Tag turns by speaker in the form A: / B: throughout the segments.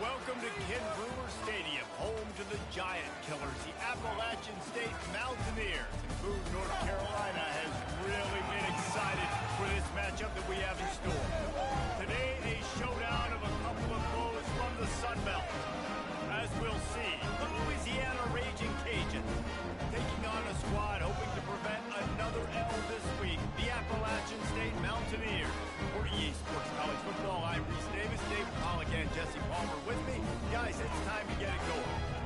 A: Welcome to Ken Brewer Stadium, home to the Giant Killers, the Appalachian State Mountaineers. And Boone, North Carolina has really been excited for this matchup that we have in store. Today, a showdown of a couple of foes from the Sun Belt. As we'll see, the Louisiana Ragin cajuns taking on a squad hoping to prevent another L this week, the Appalachian State Mountaineers. For EA Sports College Football, I'm Reese Davis, Dave Pollock, and Jesse Palmer with me. Guys, it's time to get it going.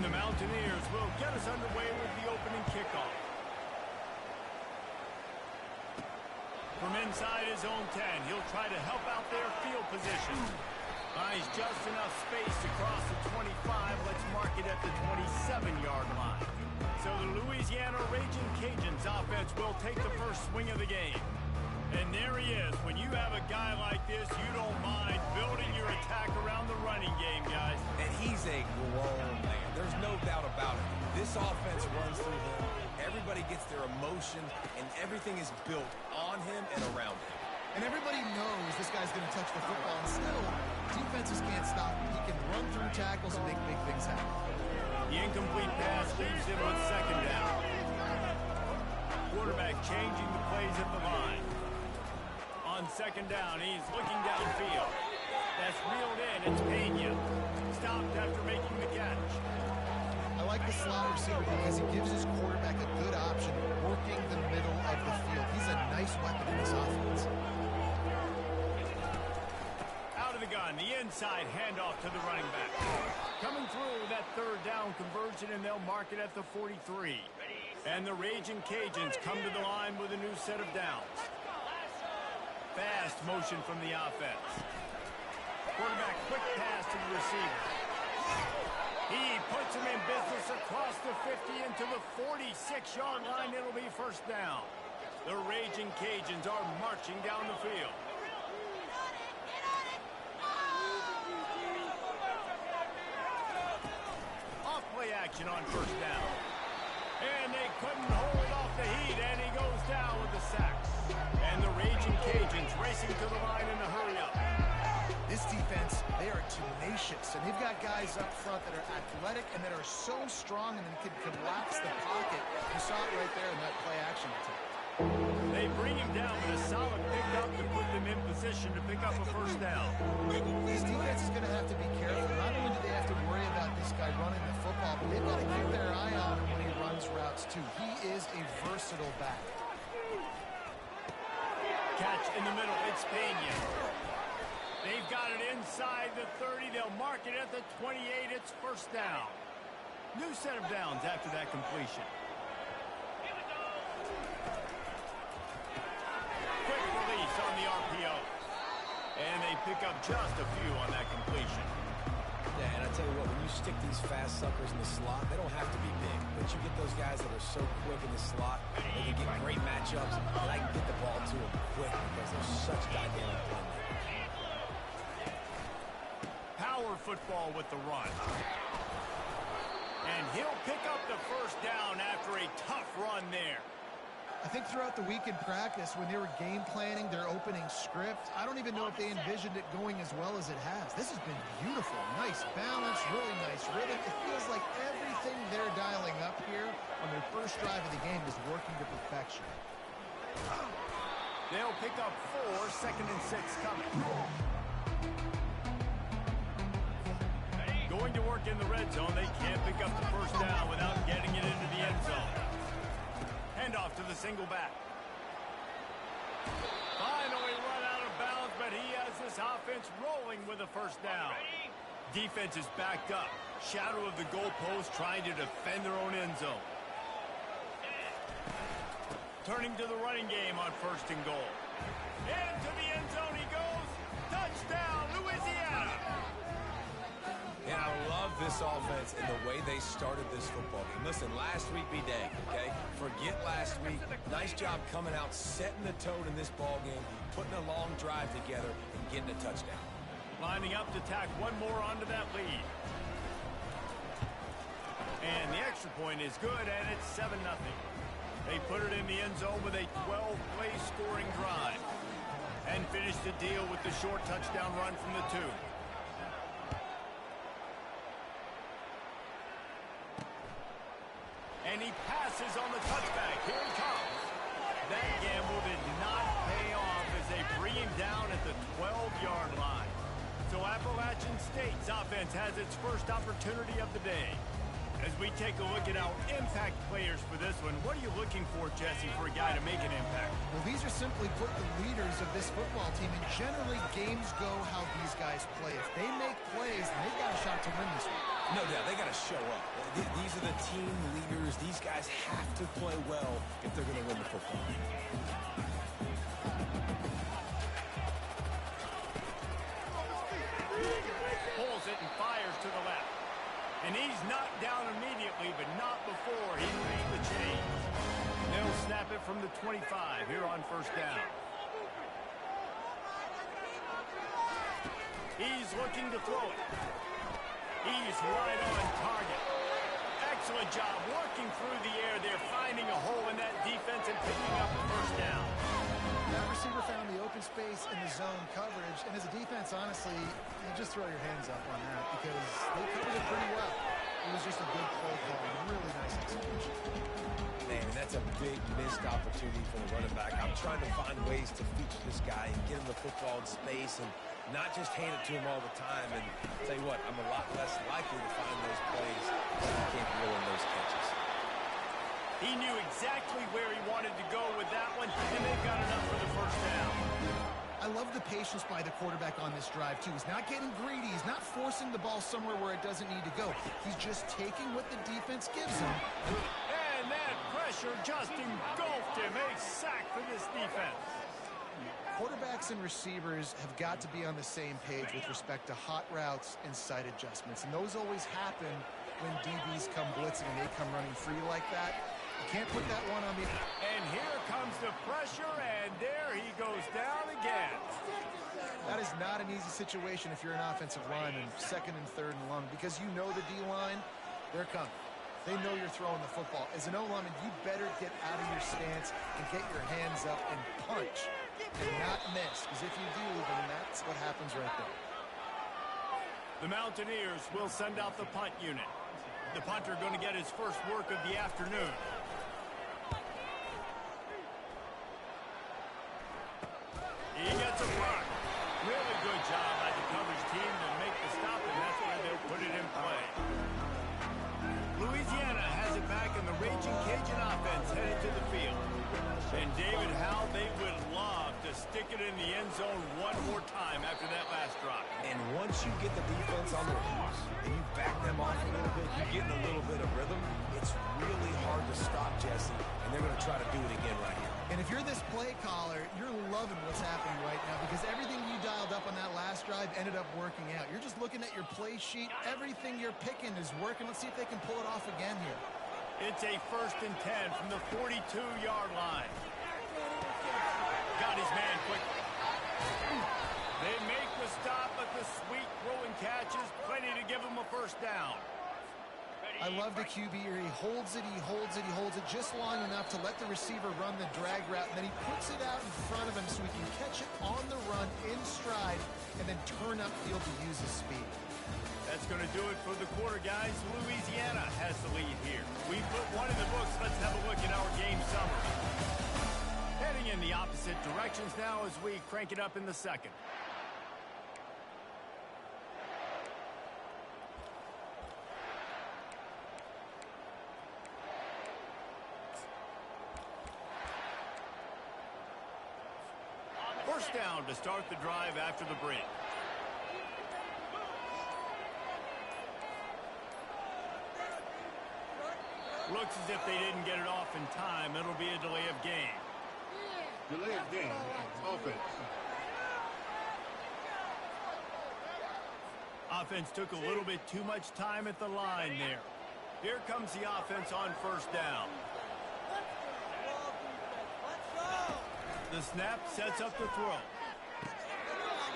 A: the Mountaineers will get us underway with the opening kickoff. From inside his own 10, he'll try to help out their field position. Finds just enough space to cross the 25. Let's mark it at the 27-yard line. So the Louisiana Ragin Cajuns offense will take the first swing of the game. And there he is. When you have a guy like this, you don't mind building your attack around the running game, guys.
B: And he's a grown man. There's no doubt about it. This offense runs through him. Everybody gets their emotion, and everything is built on him and around him.
C: And everybody knows this guy's going to touch the football, and still, defenses can't stop him. He can run through tackles and make big things happen.
A: The incomplete pass leaves him with second down. Quarterback changing the plays at the line. On second down, he's looking downfield. That's reeled in. It's Pena. Stopped after making the catch.
C: I like the slot receiver because he gives his quarterback a good option working the middle of the field. He's a nice weapon in this offense.
A: Out of the gun, the inside handoff to the running back. Coming through that third down conversion, and they'll mark it at the 43. And the Ragin Cajuns come to the line with a new set of downs. Fast motion from the offense. Quarterback quick pass to the receiver. He puts him in business across the 50 into the 46-yard line. It'll be first down. The Ragin Cajuns are marching down the field. Off play action on first down. And they couldn't hold off the heat, and he goes down with the sack. And the Ragin Cajuns racing to the line in a hurry-up.
C: This defense, they are tenacious, and they've got guys up front that are athletic and that are so strong and can collapse the pocket. You saw it right there in that play action attack.
A: They bring him down with a solid pickup to put them in position to pick up a first down.
C: This defense is going to have to be careful. Not only do they have to worry about this guy running the football, but they've got to keep their eye on him when he runs routes, too. He is a versatile back.
A: Catch in the middle. It's Pena. They've got it inside the 30. They'll mark it at the 28. It's first down. New set of downs after that completion. Quick release on the RPO. And they pick up just a few on that completion.
B: Yeah, and I tell you what, when you stick these fast suckers in the slot, they don't have to be big. But you get those guys that are so quick in the slot, they can get great matchups, and I can get the ball to them quick because they're such dynamic playmakers.
A: Power football with the run. And he'll pick up the first down after a tough run there.
C: I think throughout the week in practice, when they were game planning their opening script, I don't even know if they envisioned it going as well as it has. This has been beautiful. Nice balance, really nice rhythm. It feels like everything they're dialing up here on their first drive of the game is working to perfection.
A: They'll pick up 4, second and 6 coming. Going to work in the red zone. They can't pick up the first down without getting it into the end zone. Handoff to the single back. Finally run out of bounds, but he has this offense rolling with a first down. Defense is backed up. Shadow of the goalpost trying to defend their own end zone. Turning to the running game on first and goal. Into the end zone he goes. Touchdown, Louisiana.
B: And I love this offense and the way they started this football game. Listen, last week be dang, okay? Forget last week. Nice job coming out, setting the tone in this ball game, putting a long drive together, and getting a touchdown.
A: Lining up to tack one more onto that lead. And the extra point is good, and it's 7-0. They put it in the end zone with a 12-play scoring drive. And finish the deal with the short touchdown run from the 2. And he passes on the touchback. Here he comes. That gamble did not pay off as they bring him down at the 12-yard line. So Appalachian State's offense has its first opportunity of the day. As we take a look at our impact players for this one, what are you looking for, Jesse, for a guy to make an impact?
C: Well, these are simply put the leaders of this football team, and generally games go how these guys play. If they make plays, then they've got a shot to win this one.
B: No doubt, they got to show up. These are the team leaders. These guys have to play well if they're going to win the football.
A: Pulls it and fires to the left. And he's knocked down immediately, but not before he made the change. They'll snap it from the 25 here on first down. He's looking to throw it. He's right on target. Excellent job working through the air there, finding a hole in that defense and picking up the first down.
C: That receiver found the open space in the zone coverage, and as a defense, honestly, you just throw your hands up on that because they covered it pretty well. It was just a good play call, really nice execution.
B: Man, that's a big missed opportunity for the running back. I'm trying to find ways to feature this guy and get him the football in space and not just hand it to him all the time. And I'll tell you what, I'm a lot less likely to find those plays if he can't reel in those catches.
A: He knew exactly where he wanted to go with that one, and they've got enough for the first down.
C: I love the patience by the quarterback on this drive, too. He's not getting greedy. He's not forcing the ball somewhere where it doesn't need to go. He's just taking what the defense gives him.
A: And that pressure just engulfed him. A sack for this defense.
C: Quarterbacks and receivers have got to be on the same page with respect to hot routes and sight adjustments. And those always happen when DBs come blitzing and they come running free like that. You can't put that one on the...
A: And here comes the pressure, and there he goes down again.
C: That is not an easy situation if you're an offensive lineman, second and third and long, because you know the D-line, they're coming. They know you're throwing the football. As an O-lineman, you better get out of your stance and get your hands up and punch and not miss, because if you do, then that's what happens right there.
A: The Mountaineers will send out the punt unit. The punter going to get his first work of the afternoon. He gets a block. Really good job by the coverage team to make the stop, and that's where they'll put it in play. Louisiana has it back, and the Ragin' Cajun offense headed to the field. And David, how they would love to stick it in the end zone one more time after that last drive.
B: And once you get the defense on their heels and you back them off a little bit, you're getting a little bit of rhythm, it's really hard to stop, Jesse, and they're going to try to do it again right here.
C: And if you're this play caller, you're loving what's happening right now because everything you dialed up on that last drive ended up working out. You're just looking at your play sheet. Everything you're picking is working. Let's see if they can pull it off again here.
A: It's a 1st and 10 from the 42-yard line. Got his man quickly. They make the stop, but the sweet throwing catch is plenty to give him a first down.
C: I love the QB here. He holds it, he holds it, he holds it just long enough to let the receiver run the drag route, and then he puts it out in front of him so he can catch it on the run in stride and then turn upfield to use his speed.
A: That's going to do it for the quarter, guys. Louisiana has the lead here. We put one in the books. Let's have a look at our game summary. Heading in the opposite directions now as we crank it up in the second. First down to start the drive after the break. Looks as if they didn't get it off in time. It'll be a delay of game.
D: Delay of game. Offense.
A: Offense took a little bit too much time at the line there. Here comes the offense on first down. The snap sets up the throw.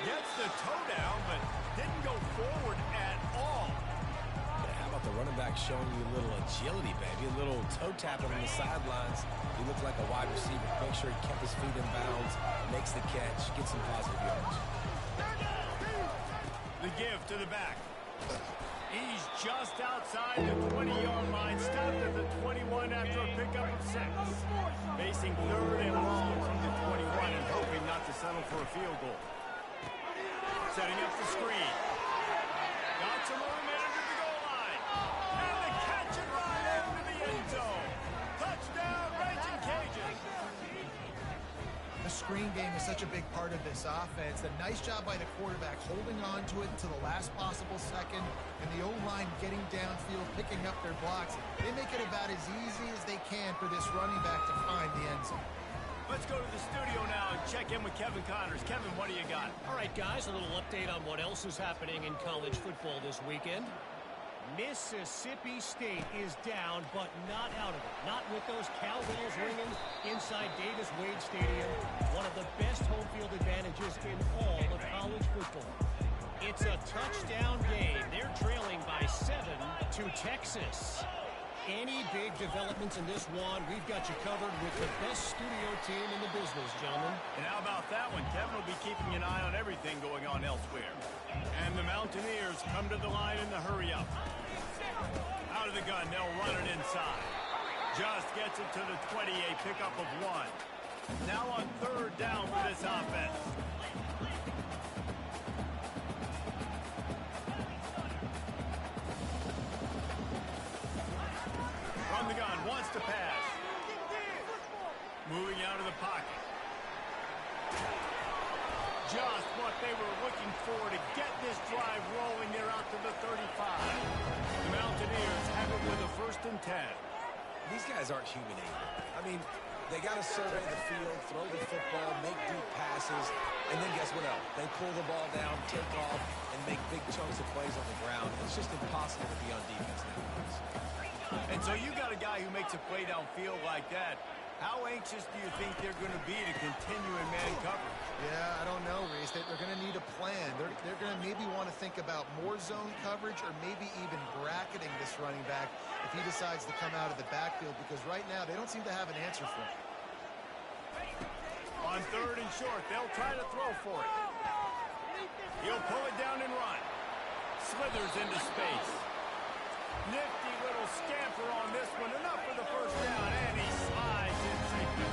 A: Gets the toe down, but didn't go forward at all.
B: Yeah, how about the running back showing you a little agility, baby? A little toe tapping on the sidelines. He looked like a wide receiver. Make sure he kept his feet in bounds, makes the catch, gets some positive yards.
A: The give to the back. He's just outside the 20-yard line. Stopped at the 21 after a pickup of 6. Facing 3rd and long from the 21 and hoping not to settle for a field goal. Setting up the screen. Got some room into the goal line. And the catch and run into the end zone. Touchdown, Ragin' Cajuns.
C: The screen game is such a big part of this offense. The nice job by the quarterback holding on to it until the last possible second, and the O-line getting downfield, picking up their blocks. They make it about as easy as they can for this running back to find the end zone.
A: Let's go to the studio now and check in with Kevin Connors. Kevin, what do you got?
E: All right, guys, a little update on what else is happening in college football this weekend. Mississippi State is down, but not out of it. Not with those cowbells ringing inside Davis-Wade Stadium, one of the best home field advantages in all of college football. It's a touchdown game. They're trailing by 7 to Texas. Any big developments in this one, we've got you covered with the best studio team in the business, gentlemen.
A: And how about that one? Kevin will be keeping an eye on everything going on elsewhere. And the Mountaineers come to the line in the hurry-up. Out of the gun, they'll run it inside. Just gets it to the 20, a pickup of 1. Now on third down for this offense. From the gun, wants to pass. Moving out of the pocket. Just what they were looking for to get this drive rolling. They're out to the 35. The Mountaineers have it with a 1st and 10.
B: These guys aren't human either. I mean, they got to survey the field, throw the football, make deep passes, and then guess what else? They pull the ball down, take off, and make big chunks of plays on the ground. It's just impossible to be on defense nowadays.
A: And so you got a guy who makes a play downfield like that. How anxious do you think they're going to be to continue in man coverage?
C: Yeah, I don't know, Reese. They're going to need a plan. They're going to maybe want to think about more zone coverage or maybe even bracketing this running back if he decides to come out of the backfield, because right now they don't seem to have an answer for him.
A: On third and short, they'll try to throw for it. He'll pull it down and run. Slithers into space. Nifty little scamper on this one. Enough for the 1st down, and he slides in safety.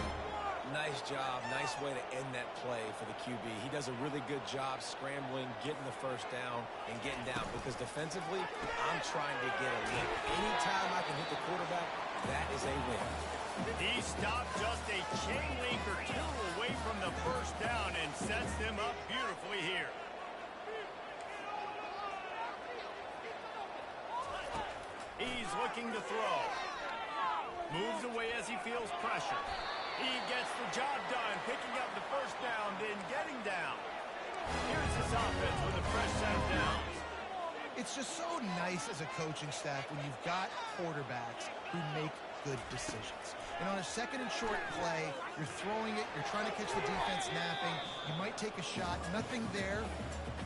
B: Nice job. Nice way to end that play for the QB. He does a really good job scrambling, getting the 1st down, and getting down. Because defensively, I'm trying to get a win. Anytime I can hit the quarterback, that is a win.
A: He stopped just a chain link or 2 away from the 1st down and sets them up beautifully here. He's looking to throw. Moves away as he feels pressure. He gets the job done, picking up the 1st down, then getting down. Here's his offense with a fresh set of downs.
C: It's just so nice as a coaching staff when you've got quarterbacks who make good decisions. And on a 2nd and short play, you're throwing it, you're trying to catch the defense napping, you might take a shot, nothing there.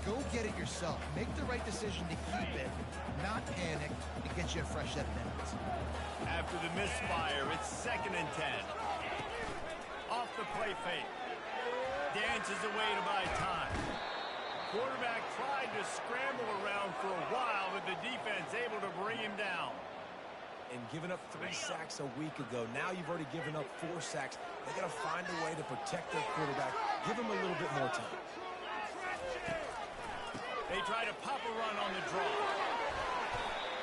C: Go get it yourself. Make the right decision to keep it, not panic, and get you a fresh set of downs.
A: After the misfire, it's 2nd and 10. Off the play fake. Dances away to buy time. Quarterback tried to scramble around for a while, but the defense able to bring him down.
B: And giving up 3 sacks a week ago, now you've already given up 4 sacks. They got to find a way to protect their quarterback. Give him a little bit more time.
A: They try to pop a run on the draw.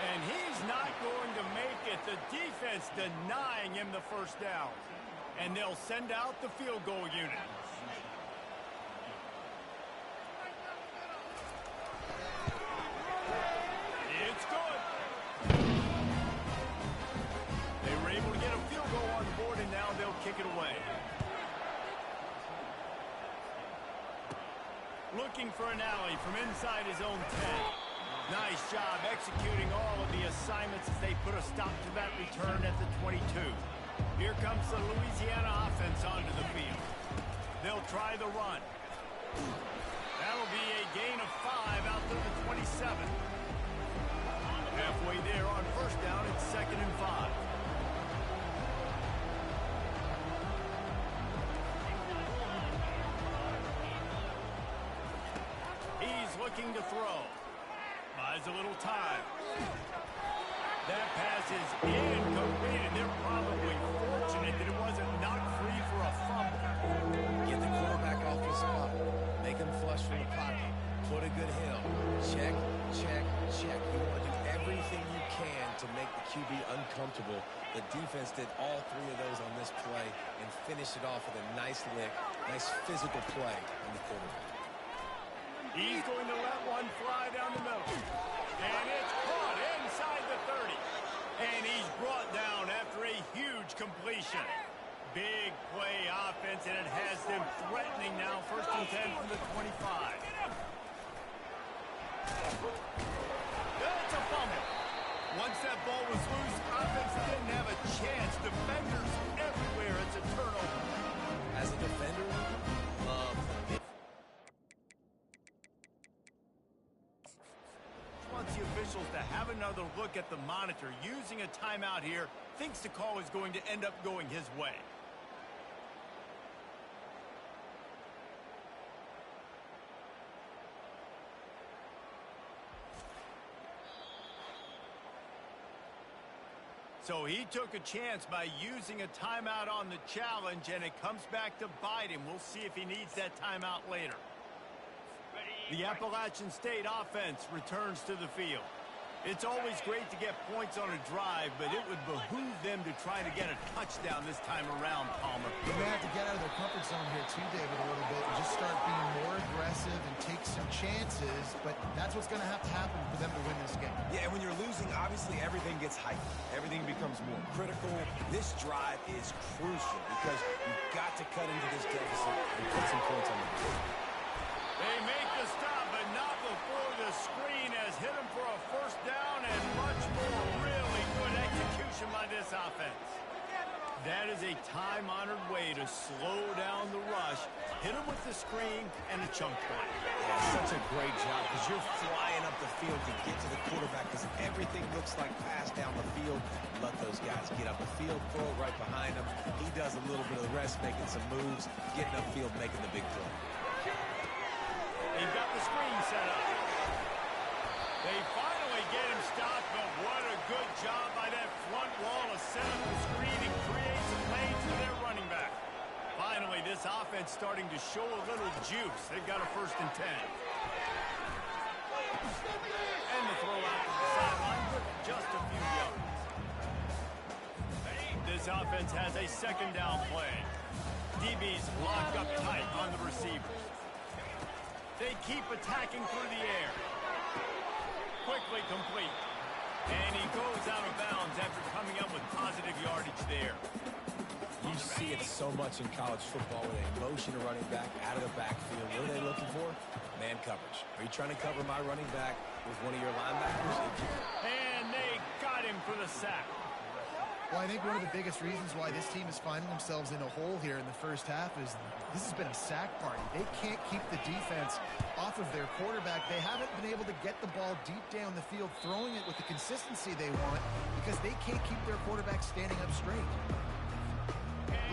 A: And he's not going to make it. The defense denying him the 1st down. And they'll send out the field goal unit. It's good. They were able to get a field goal on the board, and now they'll kick it away. Looking for an alley from inside his own 10. Nice job executing all of the assignments as they put a stop to that return at the 22. Here comes the Louisiana offense onto the field. They'll try the run. That'll be a gain of 5 out to the 27. Halfway there on 1st down, it's 2nd and 5. He's looking to throw. Buys a little time. That pass is incomplete, and they're probably fortunate that it wasn't knocked free for a fumble.
B: Get the quarterback off his spot. Make him flush from the pocket. Put a good hit on. Check, check, check. You want to do everything everything you can to make the QB uncomfortable. The defense did all three of those on this play and finished it off with a nice lick, nice physical play on the quarterback.
A: He's going to let one fly down the middle. And it's caught inside the 30. And he's brought down after a huge completion. Big play offense, and it has them threatening now. 1st and 10 from the 25. That's a fumble. Once that ball was loose, offense didn't have a chance. Defenders everywhere. It's a turnover.
B: As a defender,
A: Wants the officials to have another look at the monitor. Using a timeout here, thinks the call is going to end up going his way. So he took a chance by using a timeout on the challenge, and it comes back to bite him. We'll see if he needs that timeout later. The Appalachian State offense returns to the field. It's always great to get points on a drive, but it would behoove them to try to get a touchdown this time around, Palmer.
C: They're going to have to get out of their comfort zone here too, David, a little bit, and just start being more aggressive and take some chances, but that's what's going to have to happen for them to win this game.
B: yeah, and when you're losing, obviously everything gets heightened. Everything becomes more critical. This drive is crucial because you've got to cut into this deficit and put some points on the board.
A: They make the stop, but not before the screen has hit them for a 1st down and much more. Really good execution by this offense. That is a time-honored way to slow down the rush, hit them with the screen, and a chunk play.
B: Yeah, such a great job because you're flying up the field to get to the quarterback because everything looks like pass down the field. Let those guys get up the field, throw it right behind him. He does a little bit of the rest, making some moves, getting upfield, making the big play.
A: They've got the screen set up. They finally get him stopped, but what a good job by that front wall to set up the screen and create some lanes for their running back. Finally, this offense starting to show a little juice. They've got a 1st and 10. And the throw out to the sideline with just a few yards. This offense has a 2nd down play. DBs locked up tight on the receivers. They keep attacking through the air. Quickly complete. And he goes out of bounds after coming up with positive yardage there.
B: You see it so much in college football with a motion to running back out of the backfield. What are they looking for? Man coverage. Are you trying to cover my running back with one of your linebackers?
A: And they got him for the sack.
C: Well, I think one of the biggest reasons why this team is finding themselves in a hole here in the 1st half is this has been a sack party. They can't keep the defense off of their quarterback. They haven't been able to get the ball deep down the field, throwing it with the consistency they want because they can't keep their quarterback standing up straight.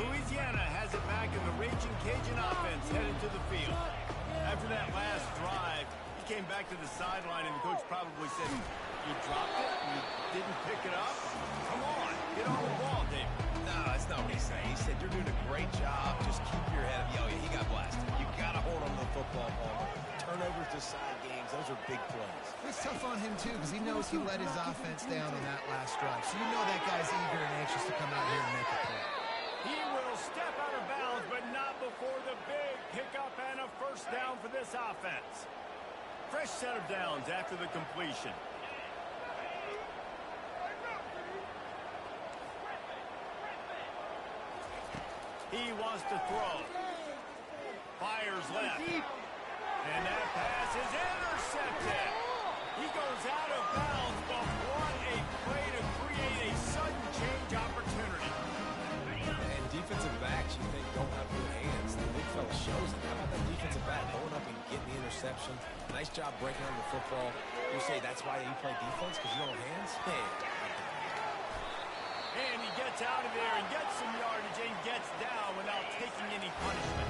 A: Louisiana has it back in the Ragin Cajun offense headed to the field. After that last drive, he came back to the sideline, and the coach probably said, "You dropped it? You didn't pick it up? Come on, get on the ball, Dave."
B: No, that's not what he said. He said, you're doing a great job. Just keep your head up. Yo, yeah, he got blasted. You got to hold on to the football ball. Turnovers decide games. Those are big plays.
C: It's tough on him, too, because he knows he let his offense down on that last drive. So you know that guy's eager and anxious to come out here and make a play.
A: He will step out of bounds, but not before the big pickup and a 1st down for this offense. Fresh set of downs after the completion. He wants to throw. Fires left. And that pass is intercepted. He goes out of bounds, but what a play to create a sudden change opportunity.
B: And defensive backs, you think, don't have good hands. The big fella shows it. How about that defensive back going up and getting the interception? Nice job breaking on the football. You say that's why you play defense, because you don't have hands? Hey.
A: And he gets out of there and gets some yardage and gets down without taking any punishment.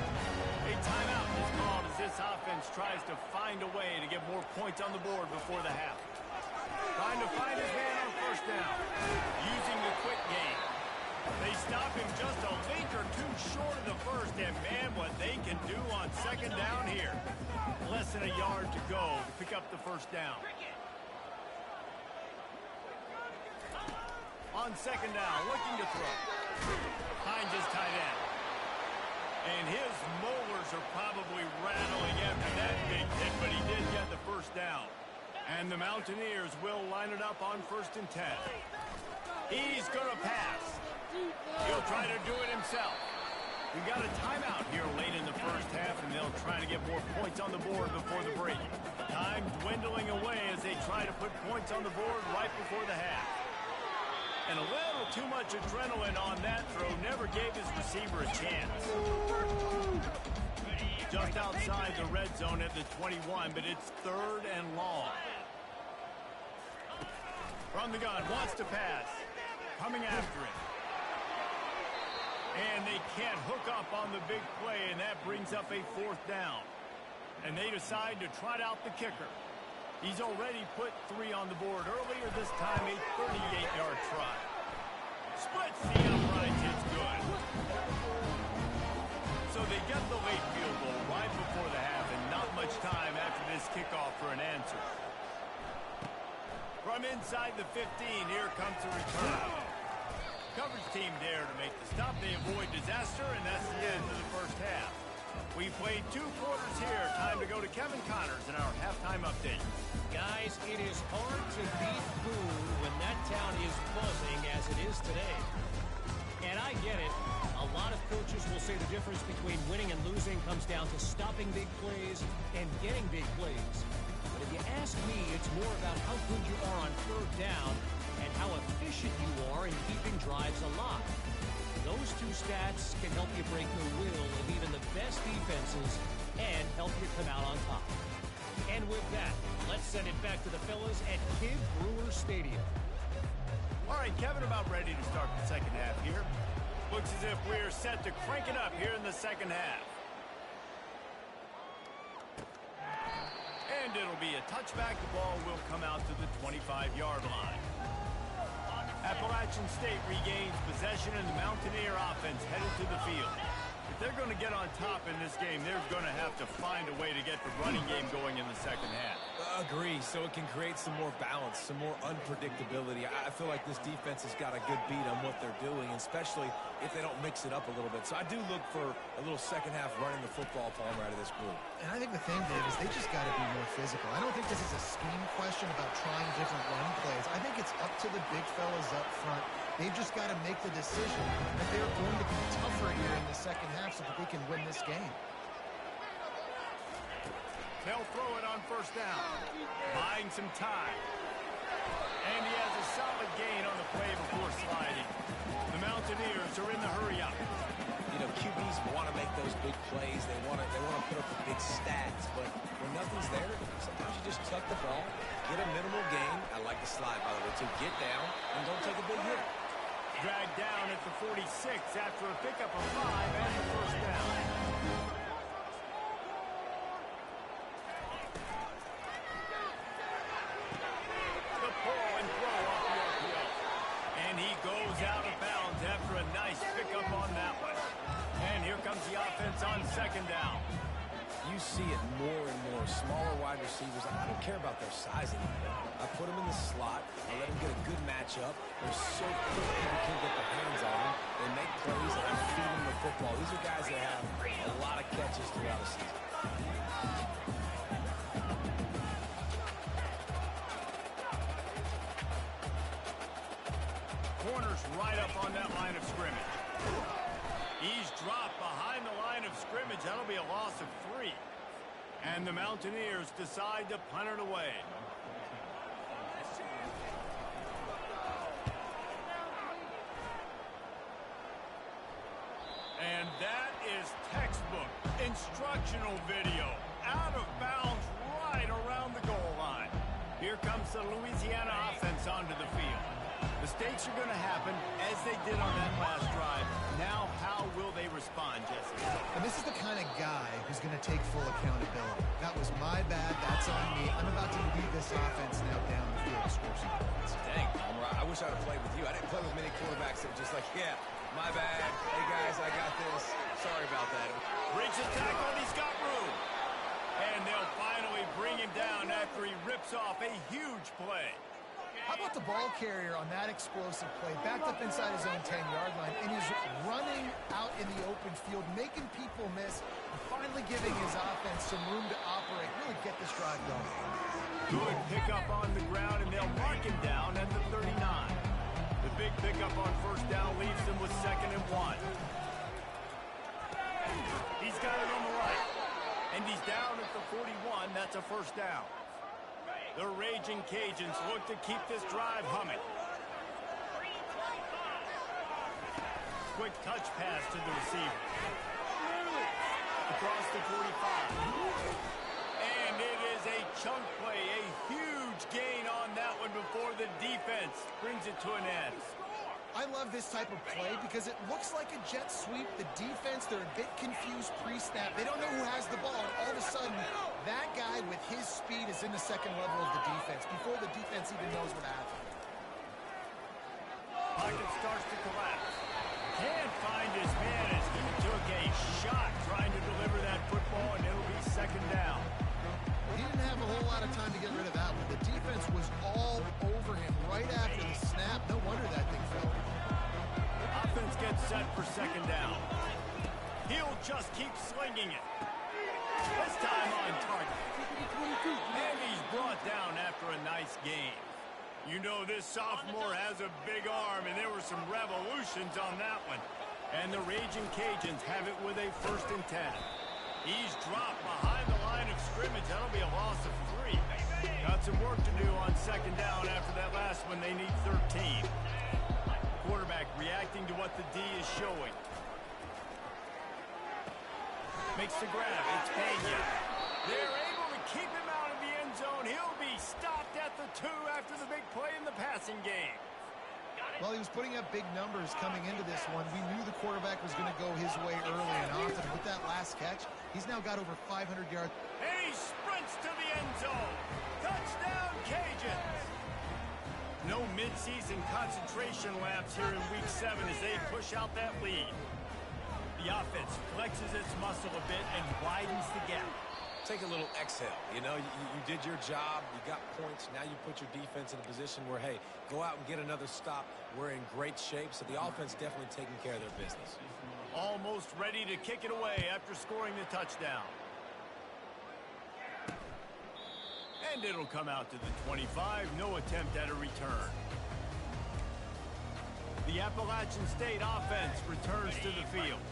A: A timeout is called as this offense tries to find a way to get more points on the board before the half. Trying to find his man on 1st down. Using the quick game. They stop him just a link or two short of the 1st, and man, what they can do on 2nd down here. Less than a yard to go to pick up the 1st down. on second down, looking to throw. Finds his tight end. And his molars are probably rattling after that big hit, but he did get the first down. And the Mountaineers will line it up on 1st and 10. He's going to pass. He'll try to do it himself. We got a timeout here late in the first half, and they'll try to get more points on the board before the break. Time dwindling away as they try to put points on the board right before the half. And a little too much adrenaline on that throw never gave his receiver a chance. Just outside the red zone at the 21, but it's 3rd and long. From the gun, wants to pass. Coming after it. And they can't hook up on the big play, and that brings up a 4th down. And they decide to trot out the kicker. He's already put 3 on the board earlier this time, a 38-yard trot. Splits the uprights, it's good. So they get the late field goal right before the half, and not much time after this kickoff for an answer. From inside the 15, here comes the return. Coverage team there to make the stop. They avoid disaster, and that's the end of the first half. We played 2 quarters here. Time to go to Kevin Connors in our halftime update.
E: Guys, it is hard to beat Boone when that town is buzzing as it is today. And I get it. A lot of coaches will say the difference between winning and losing comes down to stopping big plays and getting big plays. But if you ask me, it's more about how good you are on 3rd down and how efficient you are in keeping drives alive. Those 2 stats can help you break the will of even the best defenses and help you come out on top. And with that, let's send it back to the fellas at Kid Brewer Stadium.
A: All right, Kevin, about ready to start the second half here. Looks as if we're set to crank it up here in the second half. And it'll be a touchback. The ball will come out to the 25-yard line. Appalachian State regains possession, and the Mountaineer offense headed to the field. If they're going to get on top in this game, they're going to have to find a way to get the running game going in the second half.
B: Agree, so it can create some more balance, some more unpredictability. I feel like this defense has got a good beat on what they're doing, especially if they don't mix it up a little bit. So I do look for a little second half running the football Palmer out of this group.
C: And I think the thing, Dave, is they just got to be more physical. I don't think this is a scheme question about trying different run plays. I think it's up to the big fellas up front. They've just got to make the decision that they're going to be tougher here in the second half so that they can win this game.
A: They'll throw it on 1st down, buying some time. And he has a solid gain on the play before sliding. The Mountaineers are in the hurry-up.
B: You know, QBs want to make those big plays. They want to put up the big stats. But when nothing's there, sometimes you just tuck the ball, get a minimal gain. I like the slide, by the way, too. Get down and don't take a big hit.
A: Dragged down at the 46 after a pickup of 5 and the 1st down. The pull and throw off the RPO. And he goes out of bounds after a nice pickup on that one. And here comes the offense on 2nd down.
B: You see it more and more. Smaller wide receivers, I don't care about their size anymore. I put them in the slot. I let them get a good matchup. They're so quick, people can't get their hands on them. They make plays, and I feed them the football. These are guys that have a lot of catches throughout a season.
A: Corner's right up on that line of scrimmage. He's dropped behind the line of scrimmage. That'll be a loss of 3. And the Mountaineers decide to punt it away. And that is textbook instructional video. Out of bounds right around the goal line. Here comes the Louisiana offense onto the field. Mistakes are going to happen as they did on that last drive. Now, how will they respond, Jesse?
C: And this is the kind of guy who's going to take full accountability. That was my bad. That's on me. I'm about to lead this offense now down the field to score some points.
B: Dang, Palmer, I wish I'd have played with you. I didn't play with many quarterbacks that were just like, yeah, my bad. Hey, guys, I got this. Sorry about that.
A: Breaks the tackle, and he's got room. And they'll finally bring him down after he rips off a huge play.
C: How about the ball carrier on that explosive play? Backed up inside his own 10-yard line, and he's running out in the open field, making people miss, and finally giving his offense some room to operate, really get this drive going.
A: Good pickup on the ground, and they'll mark him down at the 39. The big pickup on first down leaves them with 2nd and 1. He's got it on the right, and he's down at the 41. That's a first down. The Raging Cajuns look to keep this drive humming. Quick touch pass to the receiver. Across the 45. And it is a chunk play, a huge gain on that one before the defense brings it to an end.
C: I love this type of play because it looks like a jet sweep. The defense, they're a bit confused pre-snap. They don't know who has the ball. And all of a sudden, that guy with his speed is in the second level of the defense before the defense even knows what happened.
A: Pocket starts to collapse. Can't find his man as he took a shot trying to deliver that football, and it'll be 2nd down.
C: He didn't have a whole lot of time to get rid of that one. The defense was all over him right after the snap. No wonder that thing fell.
A: Offense gets set for 2nd down. He'll just keep slinging it. This time on target. And he's brought down after a nice game. You know this sophomore has a big arm, and there were some revolutions on that one. And the Raging Cajuns have it with a 1st and 10. He's dropped behind the line of scrimmage. That'll be a loss of 3. Got some work to do on 2nd down after that last one. They need 13. Quarterback reacting to what the D is showing. Makes the grab. It's Pena. They're able to keep him out of the end zone. He'll be stopped at the 2 after the big play in the passing game.
C: Well, he was putting up big numbers coming into this one. We knew the quarterback was going to go his way early and often. With that last catch, he's now got over 500 yards.
A: And he sprints to the end zone. Touchdown, Cajuns. No midseason concentration laps here in Week 7 as they push out that lead. The offense flexes its muscle a bit and widens the gap.
B: Take a little exhale. You know, you did your job. You got points. Now you put your defense in a position where, hey, go out and get another stop. We're in great shape, so the offense definitely taking care of their business.
A: Almost ready to kick it away after scoring the touchdown. And it'll come out to the 25. No attempt at a return. The Appalachian State offense returns to the field.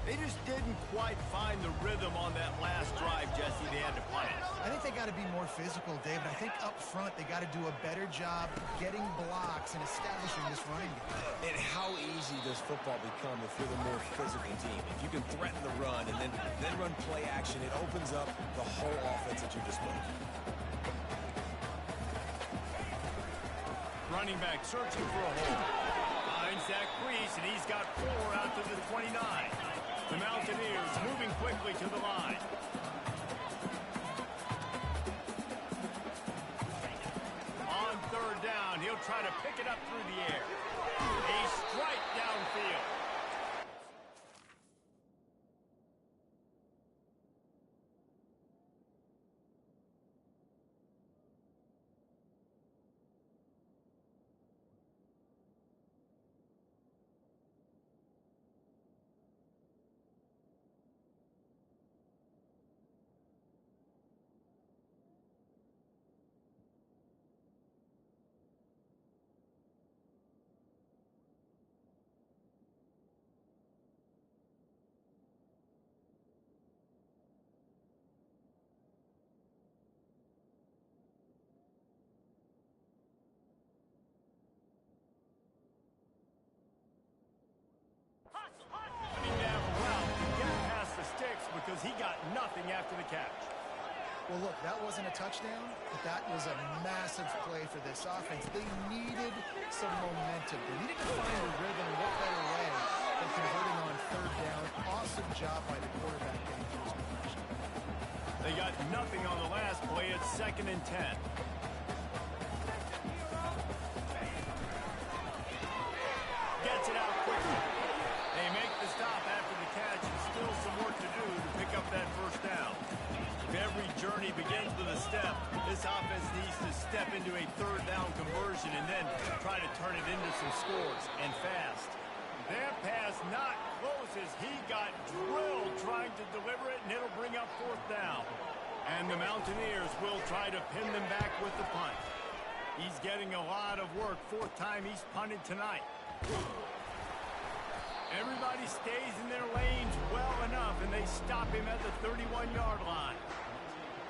A: They just didn't quite find the rhythm on that last drive, Jesse. They had to punt it.
C: I think they got to be more physical, David. I think up front they got to do a better job getting blocks and establishing this running game.
B: And how easy does football become if you're the more physical team? If you can threaten the run and then run play action, it opens up the whole offense at your disposal.
A: Running back searching for a hole. Finds that crease, and he's got 4 out to the 29. The Mountaineers moving quickly to the line. On 3rd down, he'll try to pick it up through the air. A strike downfield. Because he got nothing after the catch.
C: Well, look, that wasn't a touchdown, but that was a massive play for this offense. They needed some momentum. They needed to find a rhythm, and what better way than converting on 3rd down. Awesome job by the quarterback getting to his position.
A: They got nothing on the last play. It's 2nd and 10. Gets it out quickly. They make the stop after the catch, and still some work to do to pick up that 1st down. If every journey begins with a step, this offense needs to step into a third down conversion and then try to turn it into some scores, and fast. That pass not close as he got drilled trying to deliver it, and it'll bring up fourth down. And the Mountaineers will try to pin them back with the punt. He's getting a lot of work. Fourth time he's punted tonight. Everybody stays in their lanes well enough, and they stop him at the 31-yard line.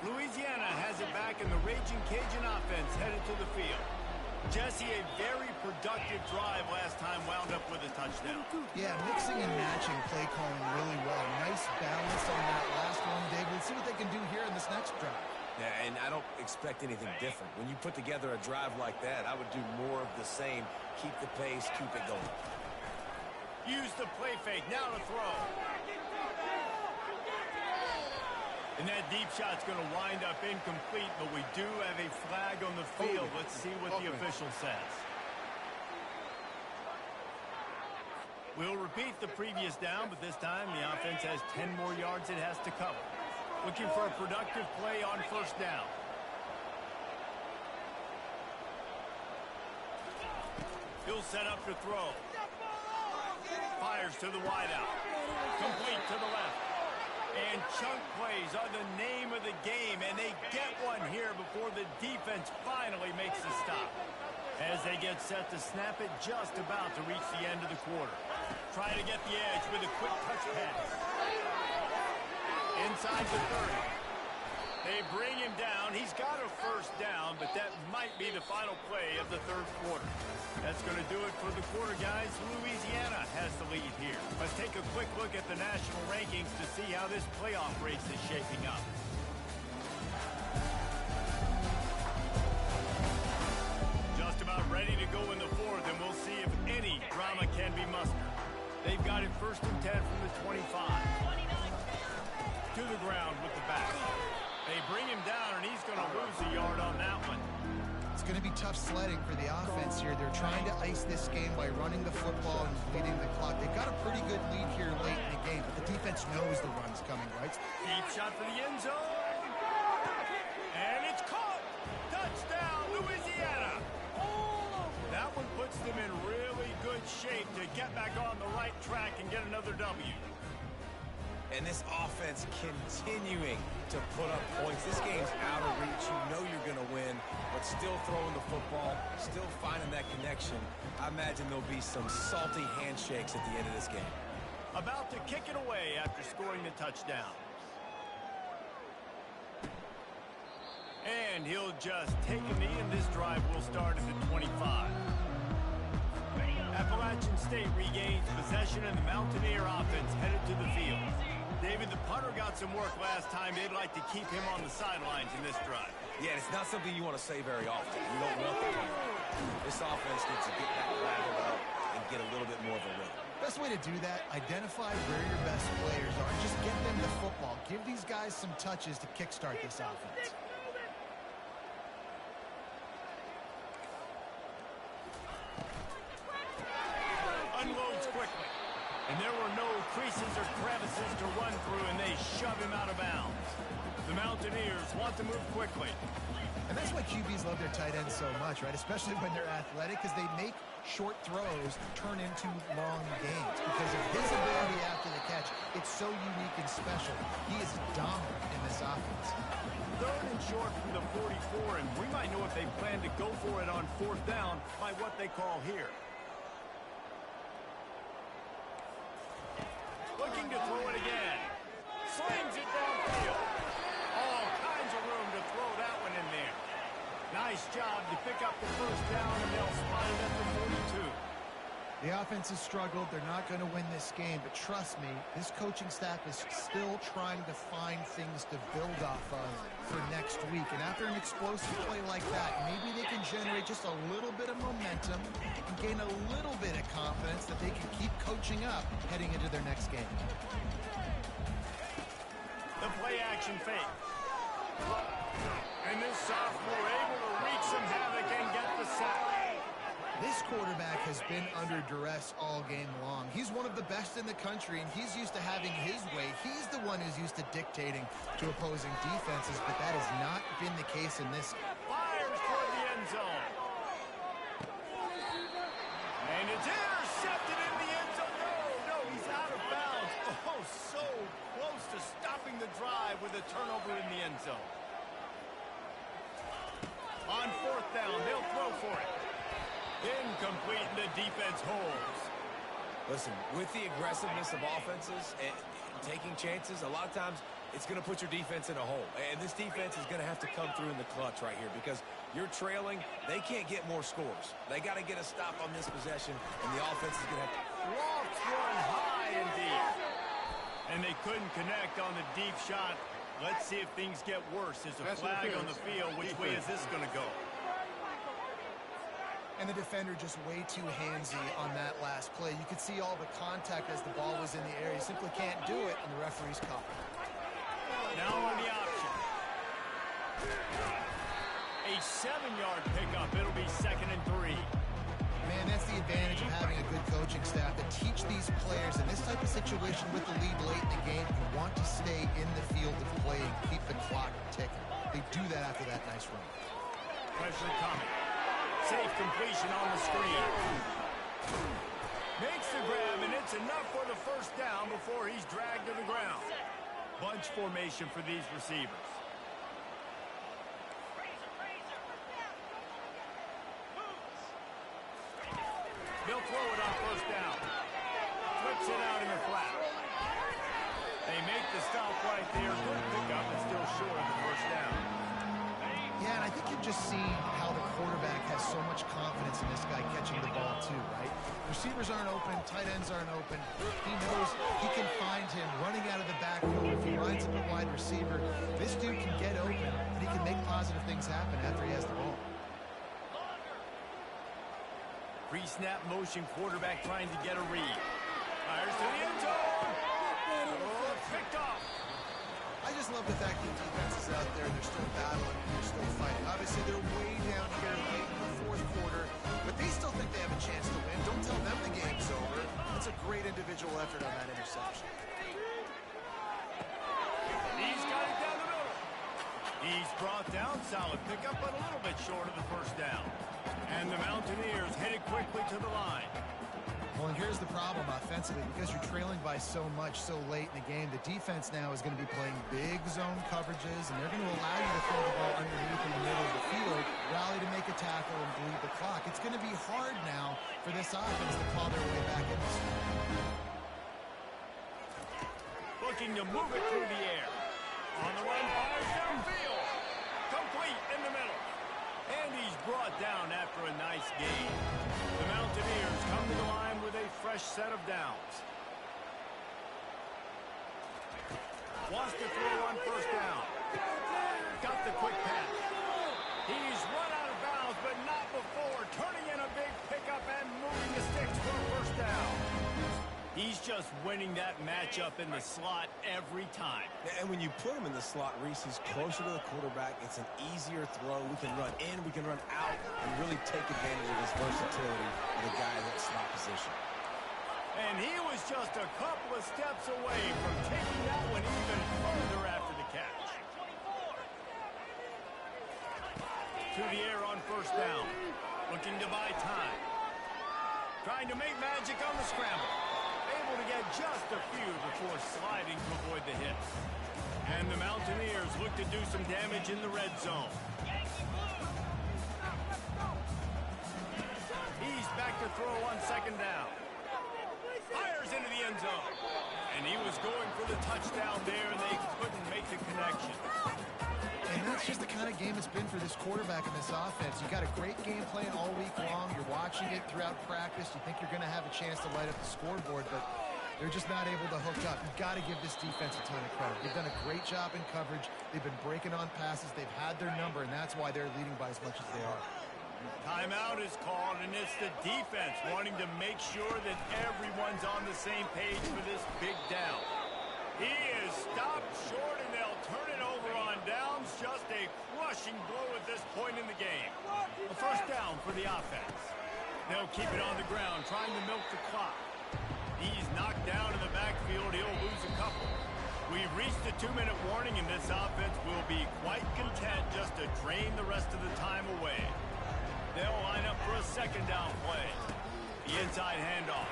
A: Louisiana has it back, in the Ragin Cajun offense headed to the field. Jesse, a very productive drive last time wound up with a touchdown.
C: Yeah, mixing and matching play calling really well. Nice balance on that last one, David. Let's see what they can do here in this next drive.
B: Yeah, and I don't expect anything different. When you put together a drive like that, I would do more of the same. Keep the pace, keep it going.
A: Use the play fake, now to throw. And that deep shot's going to wind up incomplete, but we do have a flag on the field. Let's see what the official says. We'll repeat the previous down, but this time the offense has 10 more yards it has to cover. Looking for a productive play on first down. He'll set up to throw. Fires to the wideout. Complete to the left. And chunk plays are the name of the game, and they get one here before the defense finally makes the stop. As they get set to snap it, just about to reach the end of the quarter. Try to get the edge with a quick touch pass. Inside the 30. They bring him down. He's got a first down, but that might be the final play of the third quarter. That's going to do it for the quarter, guys. Louisiana has the lead here. Let's take a quick look at the national rankings to see how this playoff race is shaping up. Just about ready to go in the fourth, and we'll see if any drama can be mustered. They've got it 1st and 10 from the 25. To the ground with the back. They bring him down, and he's going to lose a yard on that one.
C: It's going to be tough sledding for the offense here. They're trying to ice this game by running the football and bleeding the clock. They've got a pretty good lead here late in the game, but the defense knows the run's coming, right?
A: Deep shot for the end zone. And it's caught. Touchdown, Louisiana. That one puts them in really good shape to get back on the right track and get another W.
B: And this offense continuing to put up points. This game's out of reach. You know you're going to win, but still throwing the football, still finding that connection. I imagine there'll be some salty handshakes at the end of this game.
A: About to kick it away after scoring the touchdown. And he'll just take a knee, and this drive will start at the 25. Appalachian State regains possession, and the Mountaineer offense headed to the field. David, the punter got some work last time. They'd like to keep him on the sidelines in this drive.
B: Yeah, it's not something you want to say very often. You don't want the punter. This offense needs to get that rattled up and get a little bit more of a rhythm.
C: Best way to do that, identify where your best players are. Just get them the football. Give these guys some touches to kickstart this offense.
A: Unloads quickly. And there were no creases or crevices to run through, and they shove him out of bounds. The Mountaineers want to move quickly.
C: And that's why QBs love their tight ends so much, right? Especially when they're athletic, because they make short throws turn into long gains. Because of his ability after the catch, it's so unique and special. He is dominant in this offense.
A: 3rd and short from the 44, and we might know if they plan to go for it on 4th down by what they call here. Looking to throw it again. Slings it downfield. All kinds of room to throw that one in there. Nice job to pick up the 1st down, and they'll spot it at the 42.
C: The offense has struggled. They're not going to win this game, but trust me, this coaching staff is still trying to find things to build off of for next week. And after an explosive play like that, maybe they can generate just a little bit of momentum and gain a little bit of confidence that they can keep coaching up heading into their next game.
A: The play action fake. And this sophomore able to wreak some havoc and get the sack.
C: This quarterback has been under duress all game long. He's one of the best in the country, and he's used to having his way. He's the one who's used to dictating to opposing defenses, but that has not been the case in this.
A: Fires toward the end zone. And it's intercepted in the end zone. No, he's out of bounds. Oh, so close to stopping the drive with a turnover in the end zone. On fourth down, they'll throw for it. Incomplete, and the defense holds.
B: Listen, with the aggressiveness of offenses and taking chances, a lot of times it's going to put your defense in a hole. And this defense is going to have to come through in the clutch right here because you're trailing. They can't get more scores. They got to get a stop on this possession, and the offense is going to have to...
A: Lofts one high and deep. And they couldn't connect on the deep shot. Let's see if things get worse. There's a flag on the field. Which way is this going to go?
C: And the defender just way too handsy on that last play. You could see all the contact as the ball was in the air. You simply can't do it, and the referee's caught.
A: Now on the option. A 7-yard pickup. It'll be 2nd and 3.
C: Man, that's the advantage of having a good coaching staff to teach these players in this type of situation with the lead late in the game. You want to stay in the field of play and keep the clock ticking. They do that after that nice run.
A: Pressure coming. Safe completion on the screen. Makes the grab, and it's enough for the first down before he's dragged to the ground. Bunch formation for these receivers. They'll throw it on first down. Flips it out in the flat. They make the stop right there. Good pickup, but still short of the first down.
C: Yeah, and I think you've just seen how the quarterback has so much confidence in this guy catching the ball too, right? Receivers aren't open, tight ends aren't open. He knows he can find him running out of the backfield. If he lines up a wide receiver, this dude can get open, and he can make positive things happen after he has the ball.
A: Pre-snap motion quarterback trying to get a read. Fires to the end zone. Oh, picked off.
C: I just love the fact that the defense is out there. They're still battling. They're still fighting. Obviously, they're way down here late in the fourth quarter, but they still think they have a chance to win. Don't tell them the game's over. That's a great individual effort on that interception.
A: He's got it down the middle. He's brought down. Solid pickup, but a little bit short of the first down. And the Mountaineers headed quickly to the line.
C: Well, and here's the problem offensively. Because you're trailing by so much so late in the game, the defense now is going to be playing big zone coverages, and they're going to allow you to throw the ball underneath in the middle of the field, rally to make a tackle, and bleed the clock. It's going to be hard now for this offense to claw their way back in this game.
A: Looking to move it through the air. On the run, fires downfield. Complete in the middle. And he's brought down after a nice gain. The Mountaineers come to the line with a fresh set of downs. Wants to throw on first down. Got the quick pass. He's run out of bounds, but not before. Turning in a big pickup and moving the sticks for a first down. He's just winning that matchup in the slot every time.
B: And when you put him in the slot, Reese, he's closer to the quarterback. It's an easier throw. We can run in, we can run out, and really take advantage of his versatility of the guy in that slot position.
A: And he was just a couple of steps away from taking that one even further after the catch. To the air on first down. Looking to buy time. Trying to make magic on the scramble. Able to get just a few before sliding to avoid the hit. And the Mountaineers look to do some damage in the red zone. He's back to throw on second down. Fires into the end zone. And he was going for the touchdown there, and they couldn't make the connection.
C: And that's just the kind of game it's been for this quarterback in this offense. You got a great game plan all week long. You're watching it throughout practice. You think you're going to have a chance to light up the scoreboard, but they're just not able to hook up. You've got to give this defense a ton of credit. They've done a great job in coverage. They've been breaking on passes. They've had their number, and that's why they're leading by as much as they are.
A: Timeout is called, and it's the defense wanting to make sure that everyone's on the same page for this big down. He is stopped short, and they'll turn it over on downs. Just a crushing blow at this point in the game. A first down for the offense. They'll keep it on the ground, trying to milk the clock. He's knocked down in the backfield. He'll lose a couple. We've reached the 2-minute warning, and this offense will be quite content just to drain the rest of the time away. They'll line up for a second down play. The inside handoff.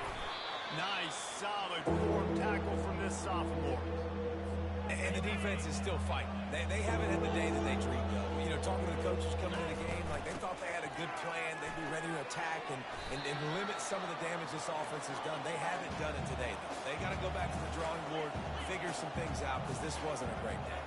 A: Nice, solid form tackle from this sophomore.
B: And the defense is still fighting. They haven't had the day that they dreamed of. You know, talking to the coaches coming in the game, like they thought they had a good plan. They'd be ready to attack and limit some of the damage this offense has done. They haven't done it today, though. They got to go back to the drawing board, figure some things out, because this wasn't a great day.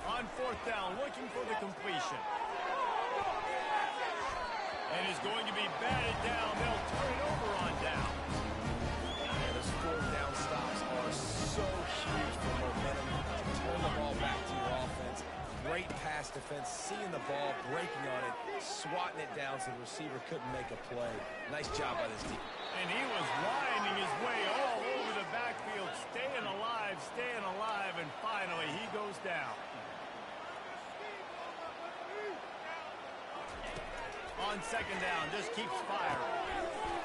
A: On fourth down, looking for the completion. And is going to be batted down. They'll turn it over on down.
B: Yeah, those fourth down stops are so huge for momentum to turn the ball back to your offense. Great pass defense, seeing the ball, breaking on it, swatting it down so the receiver couldn't make a play. Nice job by this team.
A: And he was winding his way all over the backfield, staying alive, and finally he goes down. On second down, just keeps firing.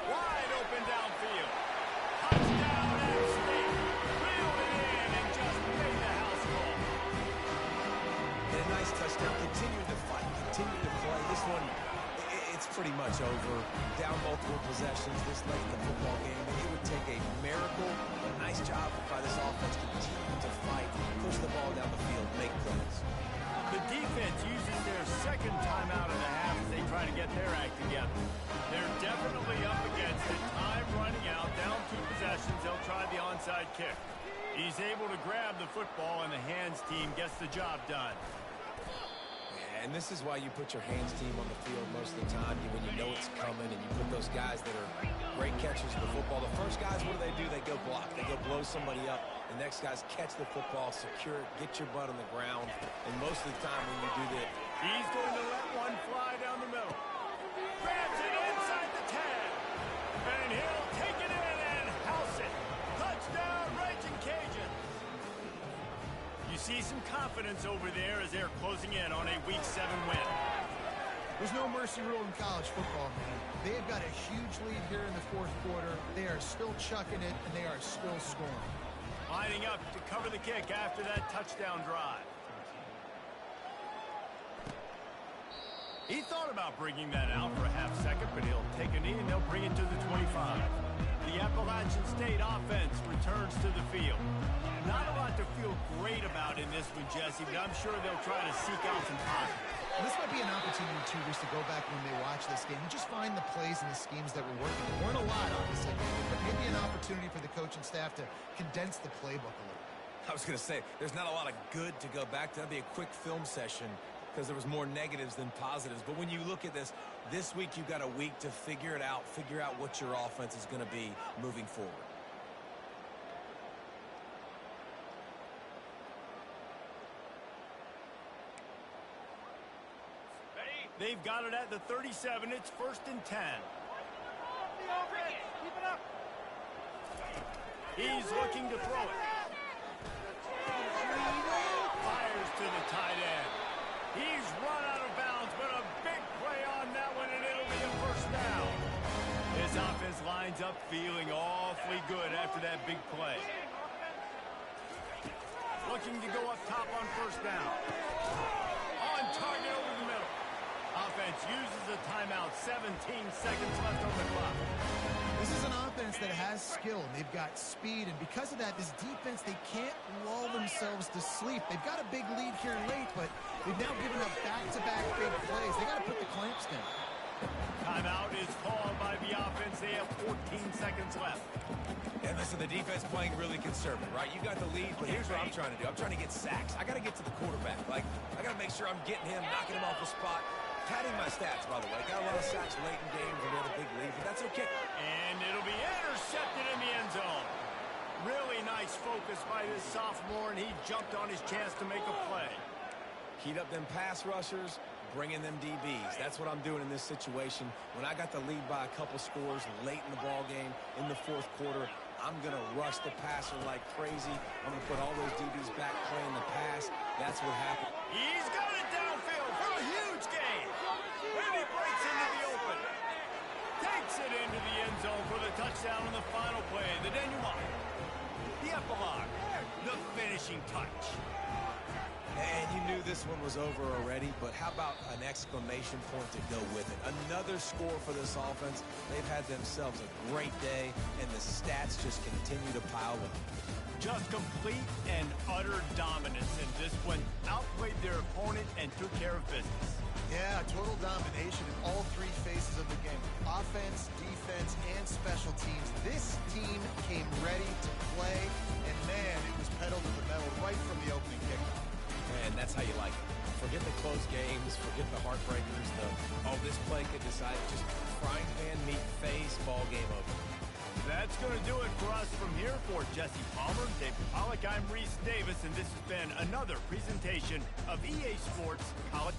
A: Wide open downfield. Touchdown, App State. Reeled it in and just made the house call.
B: And a nice touchdown. Continuing to fight, continuing to play. This one, it's pretty much over. Down multiple possessions this late in the football game. It would take a miracle. A nice job by this offense continuing to fight, push the ball down the field, make plays.
A: The defense uses their second timeout in the half as they try to get their act together. They're definitely up against it. Time running out, down 2 possessions. They'll try the onside kick. He's able to grab the football, and the hands team gets the job done.
B: And this is why you put your hands team on the field most of the time when you know it's coming, and you put those guys that are great catchers of the football. The first guys, what do? They go block. They go blow somebody up. The next guys catch the football, secure it, get your butt on the ground. And most of the time when you do that,
A: he's going to let one fly down the middle. Grabs it inside the 10. And he'll take it in and house it. Touchdown, Ragin Cajuns. You see some confidence over there as they're closing in on a Week 7 win.
C: There's no mercy rule in college football, man. They have got a huge lead here in the fourth quarter. They are still chucking it, and they are still scoring.
A: Lining up to cover the kick after that touchdown drive. He thought about bringing that out for a half second, but he'll take a knee and they'll bring it to the 25. The Appalachian State offense returns to the field. Not a lot to feel great about in this one, Jesse, but I'm sure they'll try to seek out some positives.
C: This might be an opportunity, too, just to go back when they watch this game and just find the plays and the schemes that were working. There weren't a lot, obviously, but maybe an opportunity for the coaching staff to condense the playbook a little.
B: I was going to say, there's not a lot of good to go back to. That'd be a quick film session because there was more negatives than positives. But when you look at this week you've got a week to figure it out, figure out what your offense is going to be moving forward.
A: They've got it at the 37. It's 1st and 10.
E: Keep it up.
A: He's looking to throw it. Fires to the tight end. He's run out of bounds, but a big play on that one, and it'll be a first down. His offense lines up feeling awfully good after that big play. Looking to go up top on first down. On target over the middle. Offense uses a timeout. 17 seconds left on the clock.
C: This is an offense that has skill. They've got speed, and because of that, this defense, they can't lull themselves to sleep. They've got a big lead here late, but they've now given up back-to-back big plays. They got to put the clamps down.
A: Timeout is called by the offense. They have 14 seconds left.
B: And listen, the defense playing really conservative, right? You got the lead, but here's what I'm trying to do. I'm trying to get sacks. I got to get to the quarterback. Like, I got to make sure I'm getting him, knocking him off the spot. Padding my stats, by the way. Got a lot of sacks late in games and we had a big lead, but that's okay.
A: And it'll be intercepted in the end zone. Really nice focus by this sophomore, and he jumped on his chance to make a play.
B: Heat up them pass rushers, bring in them DBs. That's what I'm doing in this situation. When I got the lead by a couple scores late in the ball game, in the fourth quarter, I'm going to rush the passer like crazy. I'm going to put all those DBs back playing the pass. That's what happened.
A: He's got it downfield for a huge gain. And he breaks into the open. Takes it into the end zone for the touchdown on the final play. The touch.
B: And you knew this one was over already, but how about an exclamation point to go with it? Another score for this offense. They've had themselves a great day, and the stats just continue to pile up.
A: Just complete and utter dominance in this one. Outplayed their opponent and took care of business.
C: Yeah, total domination in all three phases of the game. Offense, defense, and special teams. This team came ready to play, and man, it was pedal to the metal right from the opening kickoff.
B: And that's how you like it. Forget the close games, forget the heartbreakers, this play could decide, just frying pan meat face, ball game over.
A: That's going to do it for us from here. For Jesse Palmer, Dave Pollock, I'm Reese Davis, and this has been another presentation of EA Sports College.